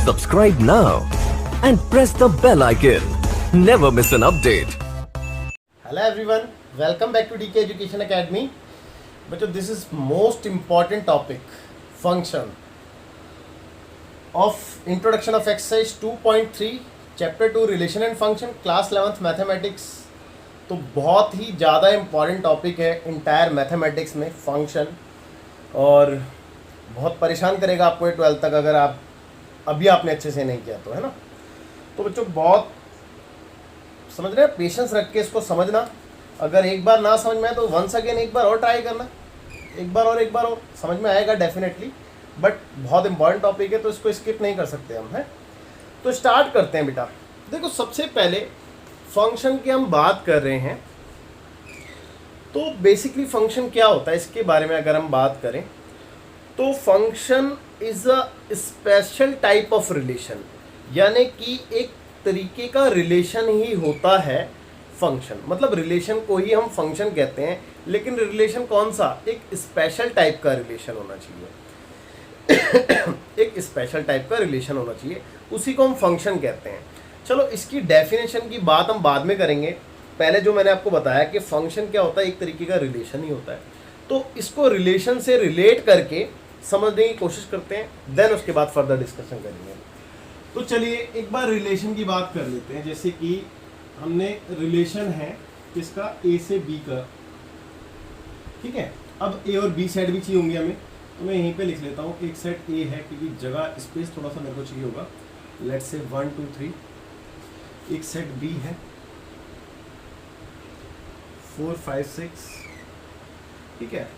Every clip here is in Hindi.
Subscribe now and press the bell icon. Never miss an update. Hello everyone, welcome back to DK Education Academy. बच्चों, this is most important topic, function of introduction of exercise 2.3 chapter 2 relation and function class 11th mathematics. तो बहुत ही ज़्यादा इम्पॉर्टेंट टॉपिक है इंटायर मैथमेटिक्स में फंक्शन, और बहुत परेशान करेगा आपको ये 12th तक अगर आप अभी आपने अच्छे से नहीं किया तो, है ना। तो बच्चों बहुत समझ रहे हैं, पेशेंस रख के इसको समझना। अगर एक बार ना समझ में आए तो वंस अगेन एक बार और ट्राई करना, एक बार और समझ में आएगा डेफिनेटली। बट बहुत इंपॉर्टेंट टॉपिक है तो इसको स्किप नहीं कर सकते हम, हैं। तो स्टार्ट करते हैं बेटा। देखो, सबसे पहले फंक्शन की हम बात कर रहे हैं तो बेसिकली फंक्शन क्या होता है इसके बारे में अगर हम बात करें तो function is a special type of relation, यानी कि एक तरीके का रिलेशन ही होता है फंक्शन। मतलब रिलेशन को ही हम फंक्शन कहते हैं, लेकिन रिलेशन कौन सा, एक स्पेशल टाइप का रिलेशन होना चाहिए एक स्पेशल टाइप का रिलेशन होना चाहिए, उसी को हम फंक्शन कहते हैं। चलो, इसकी डेफिनेशन की बात हम बाद में करेंगे। पहले जो मैंने आपको बताया कि फंक्शन क्या होता है, एक तरीके का रिलेशन ही होता है, तो इसको रिलेशन से रिलेट करके समझने की कोशिश करते हैं, देन उसके बाद फर्दर डिस्कशन करेंगे। तो चलिए एक बार रिलेशन की बात कर लेते हैं। जैसे कि हमने रिलेशन है किसका, ए से बी का, ठीक है। अब ए और बी सेट भी चाहिए होंगे हमें, तो मैं यहीं पे लिख लेता हूँ। एक सेट ए है क्योंकि जगह स्पेस थोड़ा सा मेरे को चाहिए होगा, लेट्स से 1 2 3। एक सेट बी है 4 5 6, ठीक है।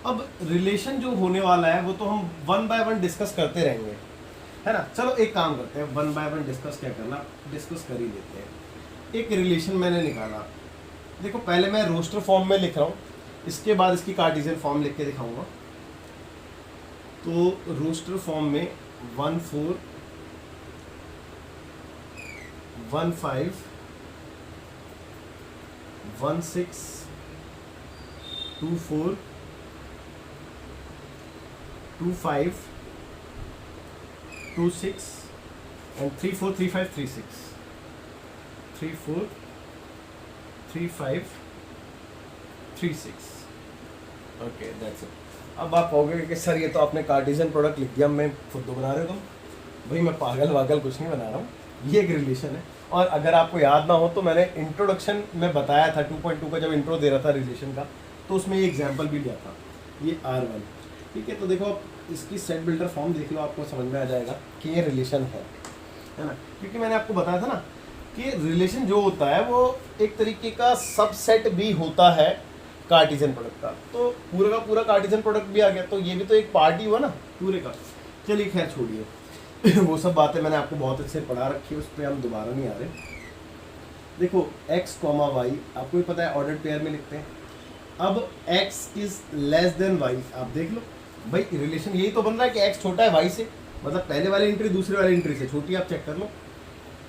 अब रिलेशन जो होने वाला है वो तो हम 1 बाय 1 डिस्कस करते रहेंगे, है ना। चलो एक काम करते हैं, 1 बाय 1 डिस्कस क्या करना, डिस्कस कर ही लेते हैं। एक रिलेशन मैंने निकाला, देखो पहले मैं रोस्टर फॉर्म में लिख रहा हूँ, इसके बाद इसकी कार्टेशियन फॉर्म लिख के दिखाऊंगा। तो रोस्टर फॉर्म में 1 4 1 5 1 6 2 4 2 5 2 6 and 3 4 3 5 3 6 3 4 3 5 3 6। Okay, that's it. अब आप कहोगे कि सर ये तो आपने कार्टेशियन प्रोडक्ट लिख दिया, मैं खुद तो बना रहे हो तुम। भाई मैं पागल वागल कुछ नहीं बना रहा हूँ, ये एक रिलेशन है। और अगर आपको याद ना हो तो मैंने इंट्रोडक्शन में बताया था 2.2 का, जब इंट्रो दे रहा था रिलेशन का, तो उसमें ये एग्जाम्पल भी लिया था, ये R1, ठीक है। तो देखो आप इसकी सेट बिल्डर फॉर्म देख लो, आपको समझ में आ जाएगा कि ये रिलेशन है ना। क्योंकि मैंने आपको बताया था ना कि रिलेशन जो होता है वो एक तरीके का सबसेट भी होता है कार्टेशियन प्रोडक्ट का। तो पूरा का पूरा कार्टेशियन प्रोडक्ट भी आ गया, तो ये भी तो एक पार्ट ही हुआ ना पूरे का। चलिए खैर छोड़िए वो सब बातें मैंने आपको बहुत अच्छे से पढ़ा रखी है, उस पर हम दोबारा नहीं आ रहे। देखो x, y आपको भी पता है ऑर्डर्ड पेयर में लिखते हैं। अब x is less than y, आप देख लो भाई, रिलेशन यही तो बन रहा है कि x छोटा है y से, मतलब पहले वाली एंट्री दूसरे वाली एंट्री से छोटी, आप चेक कर लो,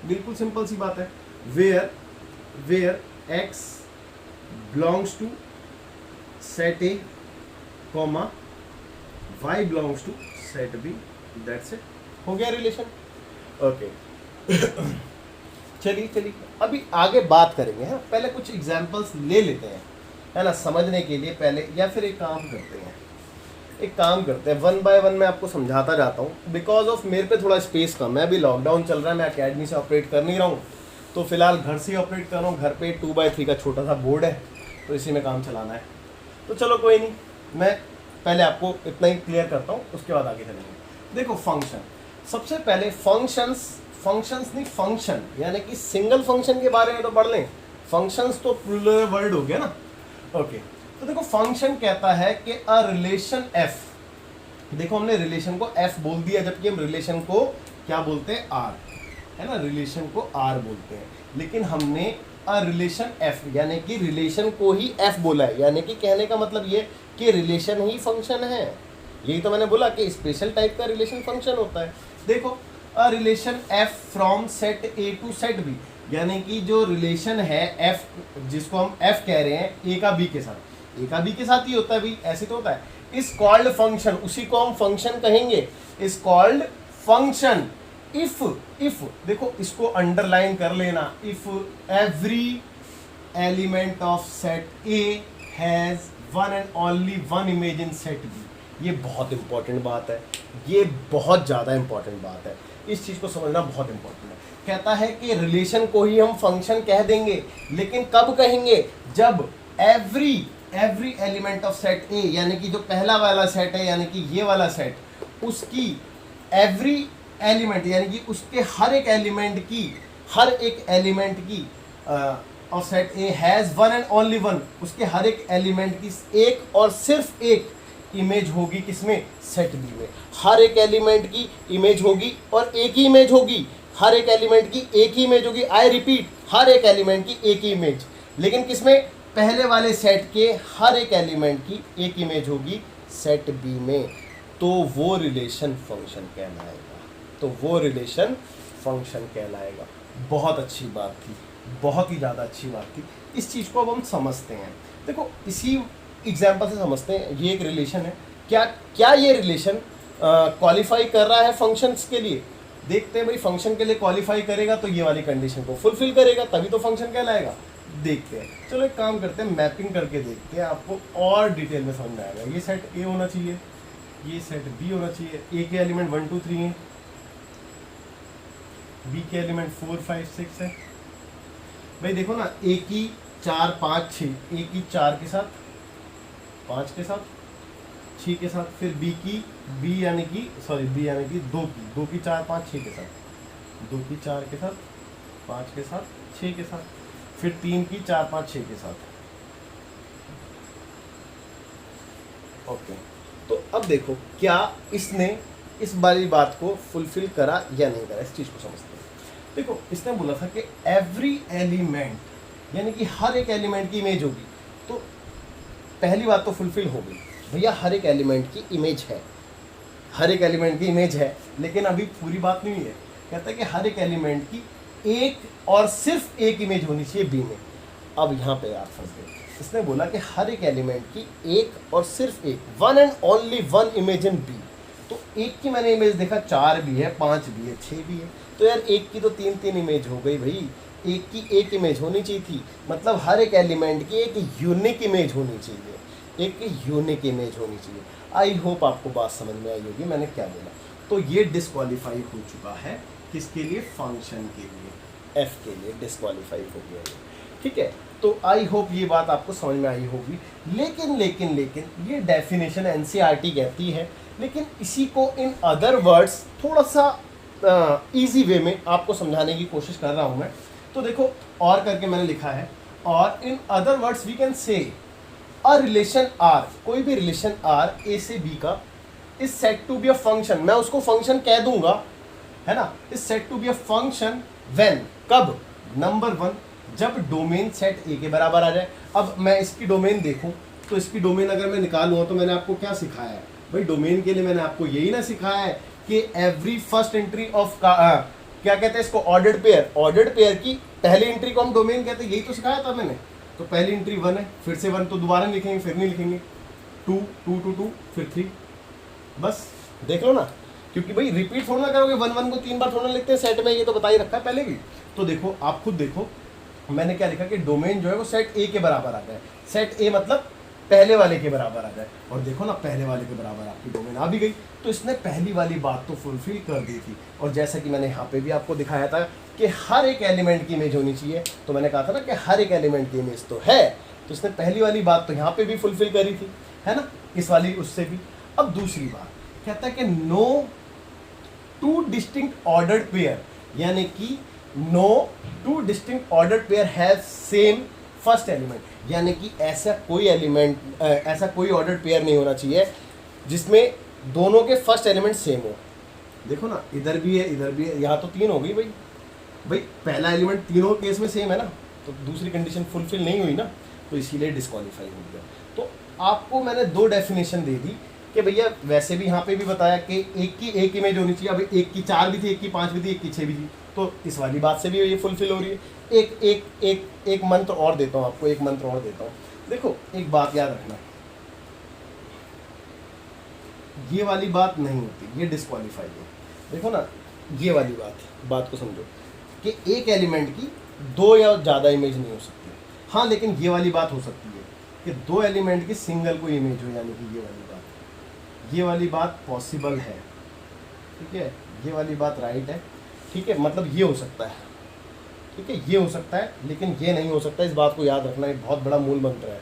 बिल्कुल सिंपल सी बात है। Where x belongs to set A, y belongs to set B, that's it, हो गया रिलेशन। ओके चलिए अभी आगे बात करेंगे, हैं। पहले कुछ एग्जांपल्स ले लेते हैं, है ना, समझने के लिए पहले। या फिर एक काम करते हैं 1 बाय 1 मैं आपको समझाता जाता हूँ। बिकॉज ऑफ मेरे पे थोड़ा स्पेस कम है, अभी लॉकडाउन चल रहा है, मैं अकेडमी से ऑपरेट कर नहीं रहा हूँ, तो फिलहाल घर से ही ऑपरेट कर रहा हूँ। घर पे 2x3 का छोटा सा बोर्ड है, तो इसी में काम चलाना है। तो चलो कोई नहीं, मैं पहले आपको इतना ही क्लियर करता हूँ, उसके बाद आगे चलेंगे। देखो फंक्शन, सबसे पहले फंक्शंस नहीं, फंक्शन यानी कि सिंगल फंक्शन के बारे में तो पढ़ लें, फंक्शंस तो प्लूरल वर्ड हो गया ना। ओके, तो देखो फंक्शन कहता है कि अ रिलेशन f, देखो हमने रिलेशन को f बोल दिया, जबकि हम रिलेशन को क्या बोलते हैं, r, है ना, रिलेशन को r बोलते हैं, लेकिन हमने अ रिलेशन f यानी कि रिलेशन को ही f बोला है। यानी कि कहने का मतलब ये कि रिलेशन ही फंक्शन है। यही तो मैंने बोला कि स्पेशल टाइप का रिलेशन फंक्शन होता है। देखो a relation f from set A to set B, यानी कि जो रिलेशन है f, जिसको हम f कह रहे हैं a का b के साथ, a का b के साथ ही होता है भाई, ऐसे तो होता है। इस कॉल्ड फंक्शन, उसी को हम फंक्शन कहेंगे, इस कॉल्ड फंक्शन इफ देखो इसको अंडरलाइन कर लेना, if every element of set A has one and only one image in set B. ये बहुत इंपॉर्टेंट बात है, ये बहुत ज़्यादा इंपॉर्टेंट बात है, इस चीज़ को समझना बहुत इंपॉर्टेंट है। कहता है कि रिलेशन को ही हम फंक्शन कह देंगे, लेकिन कब कहेंगे? जब एवरी एलिमेंट ऑफ सेट ए, यानी कि जो पहला वाला सेट है, यानी कि ये वाला सेट, उसकी एवरी एलिमेंट यानी कि उसके हर एक एलिमेंट की of set A has one and only one, उसके हर एक एलिमेंट की एक और सिर्फ एक इमेज होगी किसमें? सेट बी में। हर एक एलिमेंट की इमेज होगी और एक ही इमेज होगी, हर एक एलिमेंट की एक ही इमेज होगी। आई रिपीट, हर एक एलिमेंट की एक ही इमेज, लेकिन किसमें? पहले वाले सेट के हर एक एलिमेंट की एक इमेज होगी सेट बी में। तो वो रिलेशन फंक्शन कहलाएगा। बहुत अच्छी बात थी, बहुत ही ज़्यादा अच्छी बात थी। इस चीज़ को अब हम समझते हैं। देखो इसी एग्जाम्पल से समझते हैं। ये एक रिलेशन है, क्या ये रिलेशन क्वालिफाई कर रहा है फंक्शंस के लिए? देखते हैं भाई, फंक्शन के लिए क्वालिफाई करेगा तो ये वाली कंडीशन को फुलफिल करेगा, तभी तो फंक्शन कहलाएगा। देखते हैं, चलो एक काम करते हैं, मैपिंग करके देखते हैं, आपको और डिटेल में समझ में आएगा। ये सेट ए होना चाहिए, ये सेट बी होना चाहिए। ए के एलिमेंट 1 2 3 है, बी के एलिमेंट 4 5 6 है। भाई देखो ना, ए की 4 5 6, ए की 4 के साथ, 5 के साथ, 6 के साथ, फिर बी यानी कि 2 की 4 5 6 के साथ, 2 की 4 के साथ, 5 के साथ, 6 के साथ, फिर 3 की 4 5 6 के साथ। ओके, तो अब देखो क्या इसने इस वाली बात को फुलफिल करा या नहीं करा, इस चीज़ को समझते हैं। देखो इसने बोला था कि एवरी एलिमेंट यानी कि हर एक एलिमेंट की इमेज होगी, तो पहली बात तो फुलफिल हो गई। भैया हर एक एलिमेंट की इमेज है, हर एक एलिमेंट की इमेज है, लेकिन अभी पूरी बात नहीं है। कहता है कि हर एक एलिमेंट की एक और सिर्फ एक इमेज होनी चाहिए बी में। अब यहाँ पे आप फंस गए। इसने बोला कि हर एक एलिमेंट की एक और सिर्फ एक, one and only one image in B. तो एक की मैंने इमेज देखा 4 भी है, 5 भी है, 6 भी है, तो यार एक की तो 3 इमेज हो गई भाई। एक की एक इमेज होनी चाहिए थी, मतलब हर एक एलिमेंट की एक यूनिक इमेज होनी चाहिए, आई होप आपको बात समझ में आई होगी मैंने क्या बोला। तो ये डिस्क्वालीफाई हो चुका है, किसके लिए? फंक्शन के लिए, एफ के लिए डिस्क्वालीफाई हो गया ये, ठीक है। तो आई होप ये बात आपको समझ में आई होगी। लेकिन ये डेफिनेशन एनसीईआरटी कहती है, लेकिन इसी को इन अदर वर्ड्स थोड़ा सा इजी वे में आपको समझाने की कोशिश कर रहा हूँ मैं। तो देखो और करके मैंने लिखा है, और in other words we can say a relation are, कोई भी रिलेशन आर ए से बी का is said to be a function, मैं उसको फंक्शन कह दूंगा, है ना। Is said to be a function when, कब? नंबर 1, जब डोमेन सेट ए के बराबर आ जाए। अब मैं इसकी डोमेन देखूं तो इसकी डोमेन अगर मैं निकालूँ तो मैंने आपको क्या सिखाया है भाई? डोमेन के लिए मैंने आपको यही ना सिखाया है कि एवरी फर्स्ट एंट्री ऑफ क्या कहते हैं इसको? ऑर्डर्ड पेयर की पहली एंट्री को हम डोमेन कहते हैं, यही तो सिखाया था मैंने। तो पहली एंट्री 1 है, फिर से 1 तो दोबारा नहीं लिखेंगे, फिर नहीं लिखेंगे, 2 2 2 2 फिर 3, बस देख लो ना, क्योंकि भाई रिपीट थोड़ा ना करोगे, 1 1 को 3 बार थोड़ा लिखते हैं सेट में, ये तो बता ही रखा है पहले भी। तो देखो आप खुद देखो मैंने क्या लिखा कि डोमेन जो है वो सेट ए के बराबर आ जाए, सेट ए मतलब पहले वाले के बराबर आ जाए, और देखो ना पहले वाले के बराबर आपकी डोमेन आ भी गई। तो इसने पहली वाली बात तो फुलफिल कर दी थी। और जैसा कि मैंने यहाँ पे भी आपको दिखाया था कि हर एक एलिमेंट की इमेज होनी चाहिए, तो मैंने कहा था ना कि हर एक एलिमेंट की इमेज तो है, तो इसने पहली वाली बात तो यहाँ पे भी फुलफिल करी थी, है ना, इस वाली उससे भी। अब दूसरी बात कहता है कि no two distinct ordered pair, यानी कि no two distinct ordered pair have same first element, यानी कि ऐसा कोई ऑर्डर्ड पेयर नहीं होना चाहिए जिसमें दोनों के फर्स्ट एलिमेंट सेम हो। देखो ना इधर भी है, इधर भी है, यहाँ तो 3 हो गई भाई पहला एलिमेंट तीनों केस में सेम है ना, तो दूसरी कंडीशन फुलफिल नहीं हुई ना, तो इसीलिए डिस्क्वालीफाई हो गया। तो आपको मैंने 2 डेफिनेशन दे दी कि भैया वैसे भी यहाँ पे भी बताया कि एक की एक इमेज होनी चाहिए। अभी एक की 4 भी थी, एक की 5 भी थी, एक की 6 भी थी, तो इस वाली बात से भी ये फुलफिल हो रही है। एक मंत्र और देता हूँ आपको, एक मंत्र और देता हूँ। देखो एक बात याद रखना, ये वाली बात नहीं होती, ये डिस्क्वालीफाई है। देखो ना ये वाली बात को समझो कि एक एलिमेंट की दो या ज़्यादा इमेज नहीं हो सकती। हाँ, लेकिन ये वाली बात हो सकती है कि दो एलिमेंट की सिंगल कोई इमेज हो, यानी कि ये वाली बात पॉसिबल है। ठीक है, ये वाली बात राइट है। ठीक है, मतलब ये हो सकता है। ठीक है, ये हो सकता है, लेकिन ये नहीं हो सकता। इस बात को याद रखना, एक बहुत बड़ा मूल मंत्र है।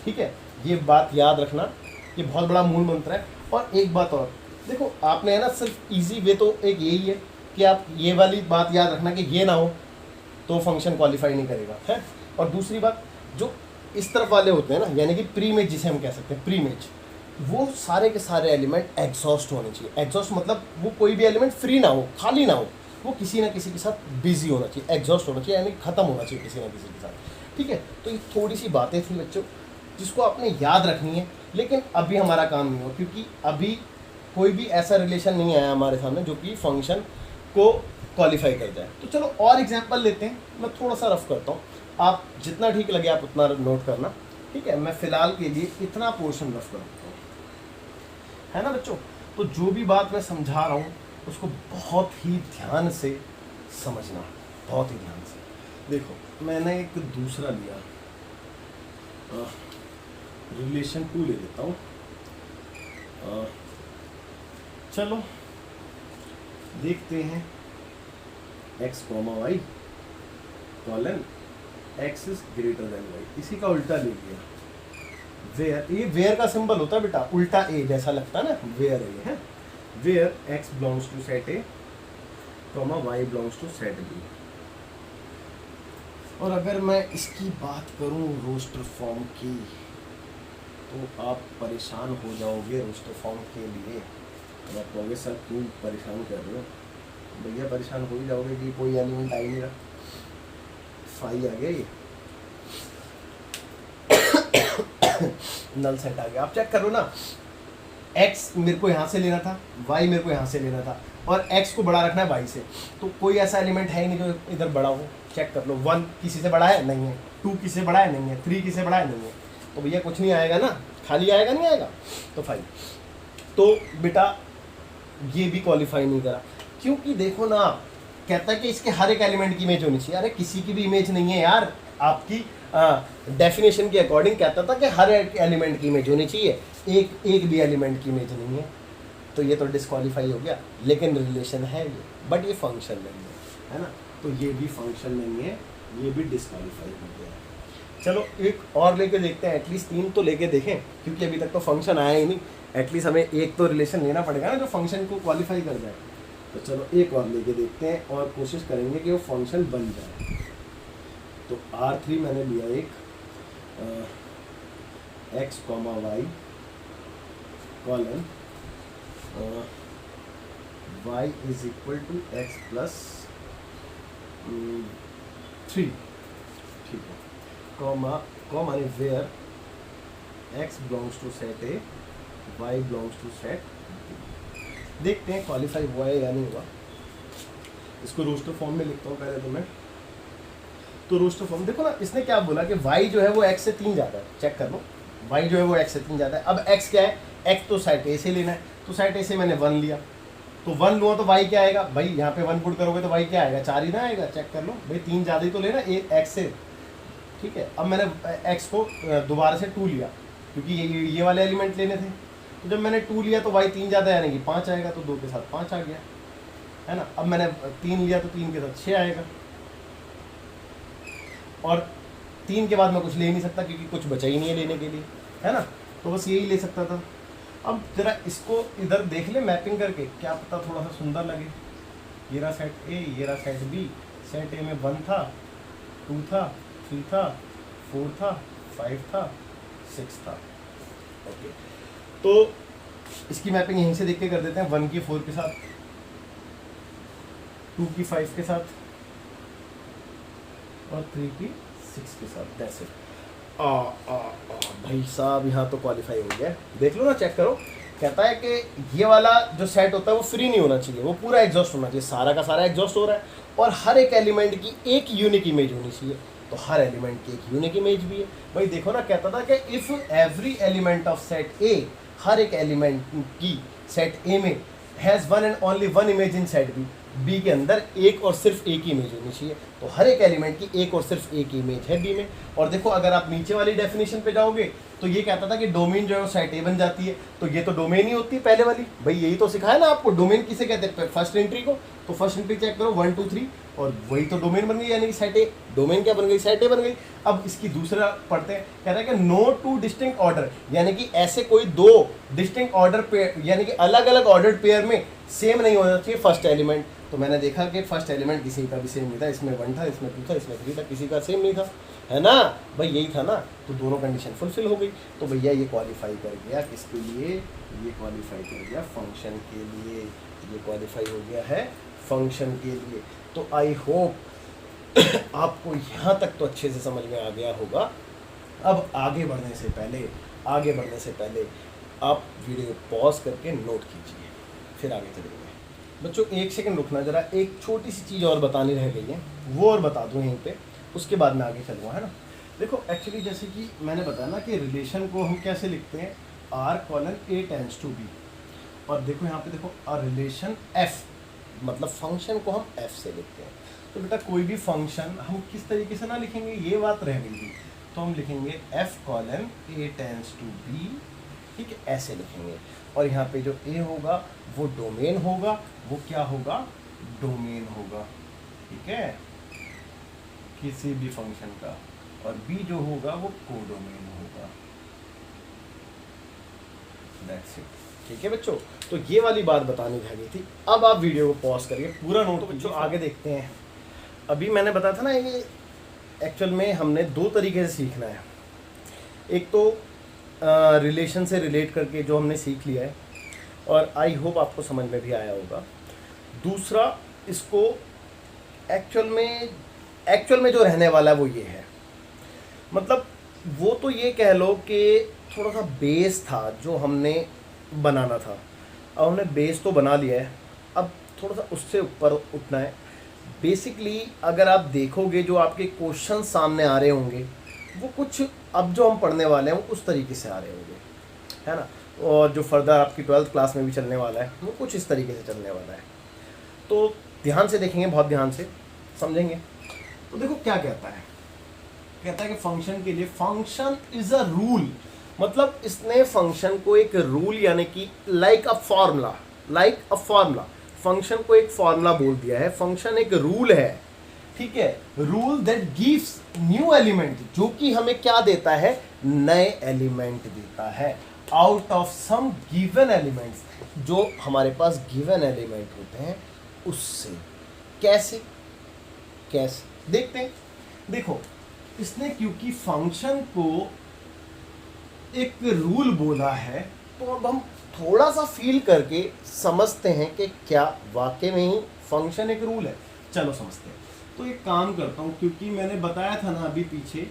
ठीक है, ये बात याद रखना, ये बहुत बड़ा मूल मंत्र है। और एक बात और देखो, आपने है ना, सिर्फ इजी वे तो एक यही है कि आप ये वाली बात याद रखना कि ये ना हो तो फंक्शन क्वालिफाई नहीं करेगा, है। और दूसरी बात, जो इस तरफ वाले होते हैं ना, यानी कि प्री इमेज जिसे हम कह सकते हैं, प्री इमेज, वो सारे के सारे एलिमेंट एग्जॉस्ट होने चाहिए। एग्जॉस्ट मतलब वो कोई भी एलिमेंट फ्री ना हो, खाली ना हो, वो किसी ना किसी के साथ बिजी होना चाहिए, एग्जॉस्ट होना चाहिए, यानी खत्म होना चाहिए किसी ना किसी के साथ। ठीक है, तो ये थोड़ी सी बातें थी बच्चों जिसको आपने याद रखनी है, लेकिन अभी हमारा काम नहीं हो, क्योंकि अभी कोई भी ऐसा रिलेशन नहीं आया हमारे सामने जो कि फंक्शन को क्वालिफाई कर जाए। तो चलो और एग्जांपल लेते हैं, मैं थोड़ा सा रफ करता हूँ, आप जितना ठीक लगे आप उतना नोट करना। ठीक है, मैं फ़िलहाल के लिए इतना पोर्शन रफ करता हूँ, है ना बच्चों। तो जो भी बात मैं समझा रहा हूँ उसको बहुत ही ध्यान से समझना, बहुत ही ध्यान से। देखो, मैंने एक दूसरा लिया, रिलेशन 2 ले लेता हूँ। चलो देखते हैं, x, y colon x is greater than y, इसी का उल्टा ले लिया। वेयर, ये वेयर का सिंबल होता है बेटा, उल्टा ए जैसा लगता है ना, वेयर है, है? Where x belongs to set A, y belongs to set B. और अगर मैं इसकी बात करूं रोस्टर फॉर्म की, तो आप परेशान हो जाओगे रोस्टर फॉर्म के लिए। और आप कहोगे सर क्यों परेशान कर रहे हो? भैया परेशान हो ही जाओगे कि कोई एलिमेंट आ ही नहीं रहा, फाई आ गया, ये नल सेट आ गया। आप चेक करो ना, x मेरे को यहाँ से लेना था, y मेरे को यहाँ से लेना था, और x को बड़ा रखना है y से, तो कोई ऐसा एलिमेंट है ही नहीं जो इधर बड़ा हो। चेक कर लो, 1 किसी से बड़ा है, नहीं है, 2 किसी से बड़ा है, नहीं है, 3 किसी से बड़ा है, नहीं है, तो भैया कुछ नहीं आएगा ना, खाली आएगा, नहीं आएगा, तो फाइव। तो बेटा ये भी क्वालिफाई नहीं करा, क्योंकि देखो ना, कहता है कि इसके हर एक एलिमेंट की इमेज होनी चाहिए। अरे किसी की भी इमेज नहीं है यार, आपकी डेफिनेशन के अकॉर्डिंग कहता था कि हर एक एलिमेंट की इमेज होनी चाहिए, एक भी एलिमेंट की इमेज नहीं है, तो ये तो डिस्क्वालीफाई हो गया। लेकिन रिलेशन है ये, बट ये फंक्शन नहीं है ना, तो ये भी फंक्शन नहीं है, ये भी डिस्क्वालीफाई हो गया। चलो एक और लेके देखते हैं, एटलीस्ट 3 तो लेके देखें, क्योंकि अभी तक तो फंक्शन आया ही नहीं, एटलीस्ट हमें एक तो रिलेशन लेना पड़ेगा ना जो फंक्शन को क्वालिफाई कर जाए। तो चलो एक और लेके देखते हैं और कोशिश करेंगे कि वो फंक्शन बन जाए। तो R3 मैंने लिया एक, x, y colon y is equal to x plus 3, ठीक है, कॉमा यानी where x belongs to set A, y belongs to set. देखते हैं क्वालिफाई हुआ है या नहीं हुआ। इसको रोस्टर फॉर्म में लिखता हूँ पहले तो मैं। तो रोस्टर फॉर्म देखो ना, इसने क्या बोला कि y जो है वो x से 3 ज़्यादा है। चेक कर लो, y जो है वो x से 3 ज़्यादा है। अब x क्या है, x तो सेट ए से लेना है, तो सेट ए से मैंने 1 लिया, तो 1 लूँगा तो y क्या आएगा भाई, यहाँ पे 1 पुट करोगे तो y क्या आएगा, 4 ही ना आएगा। चेक कर लो भाई, 3 ज़्यादा ही तो लेना x से, ठीक है। अब मैंने x को दोबारा से 2 लिया, क्योंकि ये वाले एलिमेंट लेने थे, तो जब मैंने 2 लिया तो y 3 ज़्यादा यानी कि 5 आएगा, तो 2 के साथ 5 आ गया, है ना। अब मैंने 3 लिया तो 3 के साथ 6 आएगा, और 3 के बाद मैं कुछ ले ही नहीं सकता क्योंकि कुछ बचा ही नहीं है लेने के लिए, है ना, तो बस यही ले सकता था। अब जरा इसको इधर देख ले मैपिंग करके, क्या पता थोड़ा सा सुंदर लगे। ये रहा सेट ए, ये रहा सेट बी। सेट ए में 1 था, 2 था, 3 था, 4 था, 5 था, 6 था, ओके। तो इसकी मैपिंग यहीं से देख के कर देते हैं, 1 की 4 के साथ, 2 की 5 के साथ, और 3 की 6 के साथ। That's it. भाई साहब यहाँ तो क्वालिफाई हो गया, देख लो ना, चेक करो। कहता है कि ये वाला जो सेट होता है वो फ्री नहीं होना चाहिए, वो पूरा एग्जॉस्ट होना चाहिए, सारा का सारा एग्जॉस्ट हो रहा है, और हर एक एलिमेंट की एक यूनिक इमेज होनी चाहिए, तो हर एलिमेंट की एक यूनिक इमेज भी है। भाई देखो ना, कहता था कि if every element of set A, हर एक एलिमेंट की सेट ए में has 1 and only 1 image in set B, B के अंदर एक और सिर्फ एक ही इमेज होनी चाहिए। तो हर एक एलिमेंट की एक और सिर्फ एक ही इमेज है बी में। और देखो अगर आप नीचे वाली डेफिनेशन पे जाओगे तो ये कहता था कि डोमेन जो है वो सेट ए बन जाती है, तो ये तो डोमेन ही होती है पहले वाली, भाई यही तो सिखाया ना आपको, डोमेन किसे कहते हैं, फर्स्ट एंट्री को। तो फर्स्ट एंट्री चेक करो 1 2 3 और वही तो डोमेन बन गई, यानी कि सेट ए। डोमेन क्या बन गई, सेट ए बन गई। अब इसकी दूसरा पढ़ते हैं, कह रहा है कि नो टू डिस्टिंक्ट ऑर्डर, यानी कि ऐसे कोई दो डिस्टिंक्ट ऑर्डर पेयर, यानी कि अलग अलग ऑर्डर्ड पेयर में सेम नहीं होना चाहिए फर्स्ट एलिमेंट। तो मैंने देखा कि फर्स्ट एलिमेंट किसी का भी सेम नहीं था, इसमें 1 था, इसमें 2 था, इसमें 3 था, किसी का सेम नहीं था, है ना भाई, यही था ना। तो दोनों कंडीशन फुलफिल हो गई। तो भैया ये क्वालिफाई कर गया किसके लिए, ये क्वालिफाई कर गया फंक्शन के लिए, ये क्वालिफाई हो गया है फंक्शन के लिए। तो आई होप आपको यहाँ तक तो अच्छे से समझ में आ गया होगा। अब आगे बढ़ने से पहले आप वीडियो पॉज करके नोट कीजिए, फिर आगे चलेंगे। बच्चों 1 सेकंड रुकना जरा, एक छोटी सी चीज़ और बतानी रह गई है, वो और बता दूँ यहीं पे, उसके बाद मैं आगे चलूँगा, है ना। देखो एक्चुअली जैसे कि मैंने बताया ना कि रिलेशन को हम कैसे लिखते हैं, R:A टेंड्स टू B। और देखो यहाँ पे देखो अ रिलेशन F, मतलब फंक्शन को हम F से लिखते हैं। तो बेटा कोई भी फंक्शन हम किस तरीके से ना लिखेंगे, ये बात रह गई थी। तो हम लिखेंगे F:A टेंड्स टू B, ठीक है, ऐसे लिखेंगे। और यहाँ पे जो A होगा वो डोमेन होगा, वो क्या होगा, डोमेन होगा, ठीक है, किसी भी फंक्शन का। और B जो होगा वो कोडोमेन होगा। दैट्स इट, ठीक है बच्चों। तो ये वाली बात बतानी रह गई थी। अब आप वीडियो को पॉज करिए, पूरा नोट। तो बच्चों आगे देखते हैं। अभी मैंने बताया था ना, ये एक्चुअल में हमने 2 तरीके से सीखना है। एक तो रिलेशन से रिलेट करके जो हमने सीख लिया है, और आई होप आपको समझ में भी आया होगा। दूसरा, इसको एक्चुअल में जो रहने वाला है वो ये है, मतलब वो तो ये कह लो कि थोड़ा सा बेस था जो हमने बनाना था। अब हमने बेस तो बना लिया है, अब थोड़ा सा उससे ऊपर उठना है। बेसिकली अगर आप देखोगे जो आपके क्वेश्चन सामने आ रहे होंगे वो कुछ अब जो हम पढ़ने वाले हैं वो उस तरीके से आ रहे होंगे, है ना। और जो फर्दर आपकी 12th क्लास में भी चलने वाला है वो कुछ इस तरीके से चलने वाला है। तो ध्यान से देखेंगे, बहुत ध्यान से समझेंगे। तो देखो क्या कहता है कि फंक्शन के लिए फंक्शन इज अ रूल, मतलब इसने फंक्शन को एक रूल यानी कि लाइक अ फॉर्मूला, फंक्शन को एक फॉर्मूला बोल दिया है। फंक्शन एक रूल है, ठीक है, rule that gives new element, जो कि हमें क्या देता है, नए एलिमेंट देता है out of some given elements, जो हमारे पास गिवन एलिमेंट होते हैं उससे। कैसे देखते हैं। देखो इसने क्योंकि फंक्शन को एक रूल बोला है, तो अब हम थोड़ा सा फील करके समझते हैं कि क्या वाकई में ही फंक्शन एक रूल है। चलो समझते हैं। तो एक काम करता हूँ, क्योंकि मैंने बताया था ना अभी पीछे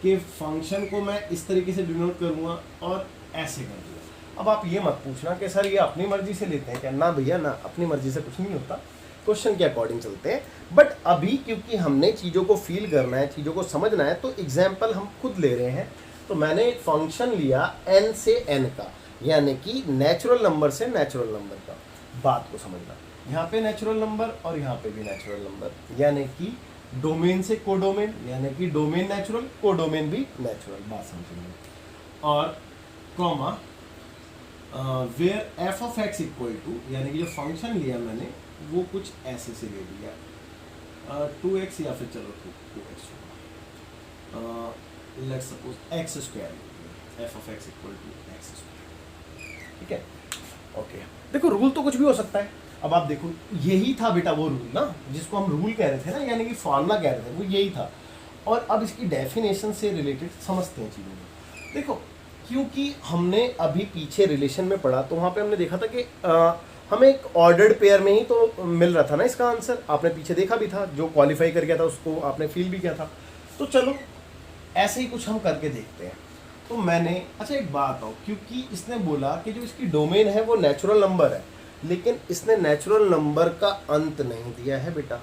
कि फंक्शन को मैं इस तरीके से डिनोट करूँगा और ऐसे कर दूँगा। अब आप ये मत पूछना कि सर ये अपनी मर्जी से लेते हैं क्या, ना भैया ना, अपनी मर्जी से कुछ नहीं होता, क्वेश्चन के अकॉर्डिंग चलते हैं। बट अभी क्योंकि हमने चीज़ों को फील करना है, चीज़ों को समझना है, तो एग्जाम्पल हम खुद ले रहे हैं। तो मैंने एक फंक्शन लिया n से n का, यानी कि नेचुरल नंबर से नेचुरल नंबर का। बात को समझना, यहाँ पे नेचुरल नंबर और यहाँ पे भी नेचुरल नंबर, यानी कि डोमेन से कोडोमेन, यानी कि डोमेन नेचुरल, कोडोमेन भी नेचुरल, बात समझेंगे। और comma where f of x equal to, यानी कि जो फंक्शन लिया मैंने वो कुछ ऐसे से ले लिया 2x या फिर चलो 2x, let's suppose x square, f of x equal to x square, ठीक है, ओके। देखो रूल तो कुछ भी हो सकता है। अब आप देखो यही था बेटा वो रूल ना, जिसको हम रूल कह रहे थे ना, यानी कि फॉर्मूला कह रहे थे, वो यही था। और अब इसकी डेफिनेशन से रिलेटेड समझते हैं चीज़ों को। देखो क्योंकि हमने अभी पीछे रिलेशन में पढ़ा, तो वहाँ पे हमने देखा था कि हमें एक ऑर्डर्ड पेयर में ही तो मिल रहा था ना इसका आंसर। आपने पीछे देखा भी था, जो क्वालिफाई कर गया था उसको आपने फील भी किया था। तो चलो ऐसे ही कुछ हम करके देखते हैं। तो मैंने, अच्छा एक बात हो, क्योंकि इसने बोला कि जो इसकी डोमेन है वो नेचुरल नंबर है, लेकिन इसने नेचुरल नंबर का अंत नहीं दिया है बेटा,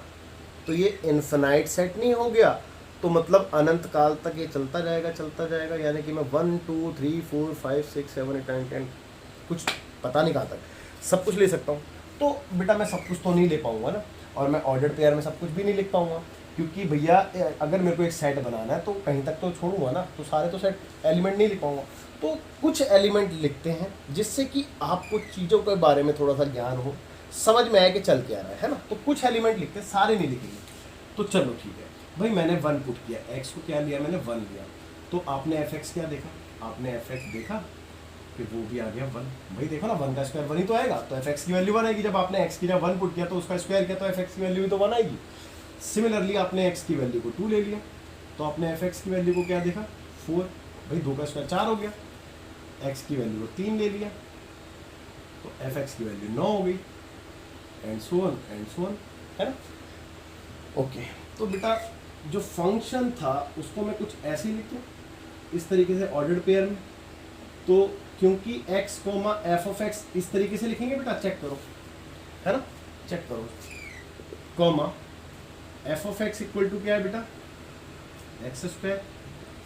तो ये इन्फिनाइट सेट नहीं हो गया, तो मतलब अनंत काल तक ये चलता जाएगा, यानी कि मैं 1 2 3 4 5 6 7 8 9 10 कुछ पता नहीं कहाँ तक सब कुछ ले सकता हूँ। तो बेटा मैं सब कुछ तो नहीं ले पाऊँगा ना, और मैं ऑर्डर्ड पेयर में सब कुछ भी नहीं लिख पाऊंगा, क्योंकि भैया अगर मेरे को एक सेट बनाना है तो कहीं तक तो छोड़ूंगा ना, तो सारे तो सेट एलिमेंट नहीं लिख पाऊंगा। तो कुछ एलिमेंट लिखते हैं जिससे कि आपको चीज़ों के बारे में थोड़ा सा ज्ञान हो, समझ में आए कि चल क्या रहा है ना। तो कुछ एलिमेंट लिखते हैं, सारे नहीं लिखेंगे। तो चलो ठीक है भाई, मैंने 1 पुट किया, एक्स को क्या लिया मैंने 1 लिया, तो आपने एफ एक्स क्या देखा, आपने एफ एक्स देखा कि वो भी आ गया 1। भाई देखो ना 1 का स्क्वायर 1 ही तो आएगा, तो एफ एक्स की वैल्यू 1 आएगी। जब आपने एक्स की जब 1 पुट किया तो उसका स्क्वायर किया तो एफ एक्स की वैल्यू भी तो 1 आएगी। सिमिलरली आपने एक्स की वैल्यू को 2 ले लिया, तो आपने एफ एक्स की वैल्यू को क्या देखा 4, भाई 2 का स्क्वायर 4 हो गया। एक्स की वैल्यू को 3 ले लिया, तो एफ एक्स की वैल्यू 9 हो गई, एंड सो ऑन है ना। ओके, तो बेटा जो फंक्शन था उसको मैं कुछ ऐसे ही लिखूं इस तरीके से ऑर्डर्ड पेयर में। तो क्योंकि x coma f of x इस तरीके से लिखेंगे बेटा, चेक करो है ना, चेक करो, comma f of x equal to क्या है बेटा एक्स स्क्वायर,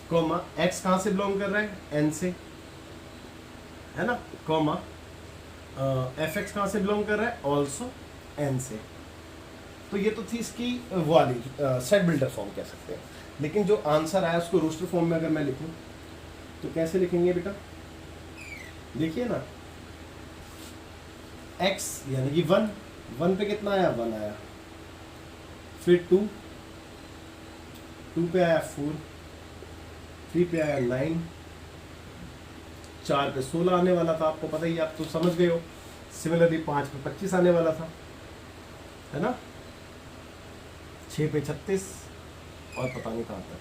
कोमा एक्स कहाँ से बिलोंग कर रहा है n से, है ना, कोमा एफ एक्स कहाँ से बिलोंग कर रहा है ऑल्सो n से। तो ये तो थी इसकी वाली सेट बिल्डर फॉर्म कह सकते हैं। लेकिन जो आंसर आया उसको रोस्टर फॉर्म में अगर मैं लिखूं तो कैसे लिखेंगे बेटा, देखिए ना, x यानी कि 1 पे कितना आया 1 आया, फिर 2 पे आया 4, 3 पे आया 9, 4 पे 16 आने वाला था, आपको पता ही, आप तो समझ गए हो। सिमिलरली 5 पे 25 आने वाला था, है ना, 6 पे 36 और पता नहीं कहाँ तक,